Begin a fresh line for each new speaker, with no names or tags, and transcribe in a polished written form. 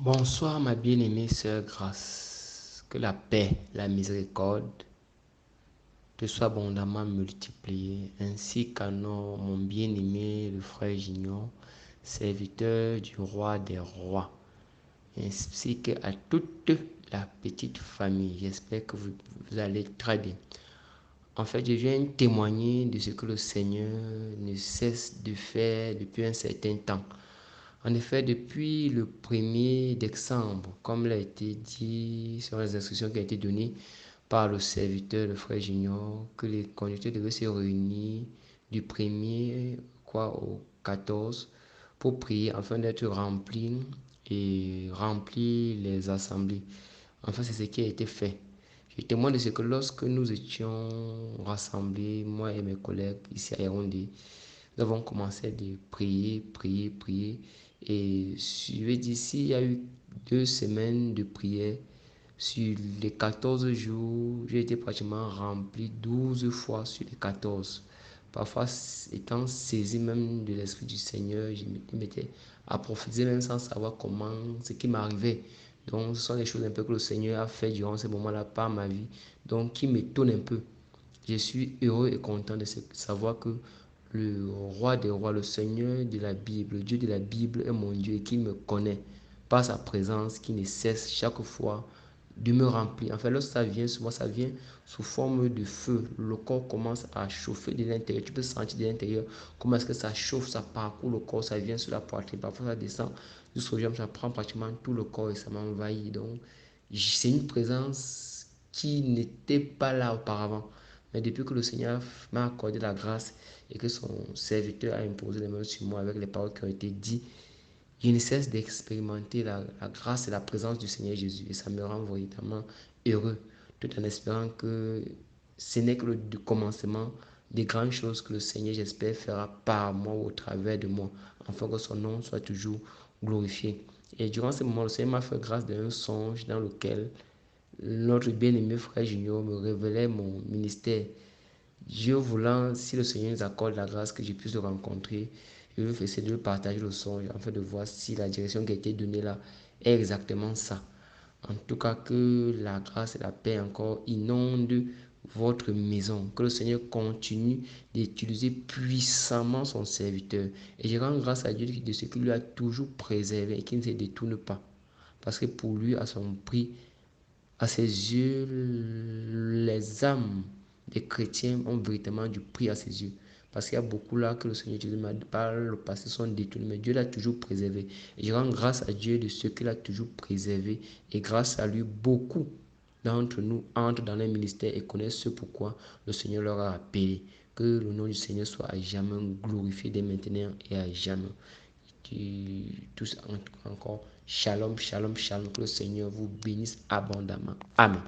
Bonsoir ma bien-aimée sœur Grâce, que la paix, la miséricorde te soit abondamment multipliée, ainsi qu'à mon bien-aimé le frère Gignon, serviteur du roi des rois, ainsi qu'à toute la petite famille. J'espère que vous allez très bien. En fait, je viens témoigner de ce que le Seigneur ne cesse de faire depuis un certain temps. En effet, depuis le 1er décembre, comme l'a été dit sur les instructions qui ont été données par le serviteur, le frère Junior, que les conducteurs devaient se réunir du 1er au 14 pour prier afin d'être remplis et remplir les assemblées. Enfin, c'est ce qui a été fait. Je témoigne de ce que lorsque nous étions rassemblés, moi et mes collègues ici à Yaoundé, nous avons commencé à prier, prier, prier. Et je vais dire, s'il y a eu 2 semaines de prière, sur les 14 jours, j'ai été pratiquement rempli 12 fois sur les 14. Parfois, étant saisi même de l'Esprit du Seigneur, je m'étais à prophétiser même sans savoir comment, ce qui m'arrivait. Donc, ce sont des choses un peu que le Seigneur a fait durant ce moment-là par ma vie. Donc, qui m'étonne un peu. Je suis heureux et content de savoir que le roi des rois, le Seigneur de la Bible, le Dieu de la Bible est mon Dieu et qui me connaît par sa présence qui ne cesse chaque fois de me remplir. En fait, lorsque ça vient sur moi, ça vient sous forme de feu. Le corps commence à chauffer de l'intérieur. Tu peux sentir de l'intérieur comment est-ce que ça chauffe, ça parcourt le corps, ça vient sur la poitrine. Parfois, ça descend jusqu'au jambe, ça prend pratiquement tout le corps et ça m'envahit. Donc, c'est une présence qui n'était pas là auparavant. Mais depuis que le Seigneur m'a accordé la grâce et que son serviteur a imposé les mains sur moi avec les paroles qui ont été dites, je ne cesse d'expérimenter la grâce et la présence du Seigneur Jésus. Et ça me rend véritablement heureux, tout en espérant que ce n'est que le commencement des grandes choses que le Seigneur, j'espère, fera par moi ou au travers de moi, afin que son nom soit toujours glorifié. Et durant ce moment, le Seigneur m'a fait grâce d'un songe dans lequel notre bien-aimé frère Junior me révélait mon ministère. Dieu voulant, si le Seigneur nous accorde la grâce que je puisse le rencontrer, je vais essayer de partager le songe afin de voir si la direction qui a été donnée là est exactement ça. En tout cas, que la grâce et la paix encore inondent votre maison. Que le Seigneur continue d'utiliser puissamment son serviteur. Et je rends grâce à Dieu de ce qu'il lui a toujours préservé et qu'il ne se détourne pas. Parce que pour lui, à son prix, à ses yeux, les âmes des chrétiens ont véritablement du prix à ses yeux. Parce qu'il y a beaucoup là que le Seigneur Jésus m'a dit par le passé sont détournés, mais Dieu l'a toujours préservé. Et je rends grâce à Dieu de ce qu'il a toujours préservé. Et grâce à lui, beaucoup d'entre nous entrent dans les ministères et connaissent ce pourquoi le Seigneur leur a appelé. Que le nom du Seigneur soit à jamais glorifié dès maintenant et à jamais. Tous encore, shalom, shalom, shalom. Que le Seigneur vous bénisse abondamment. Amen.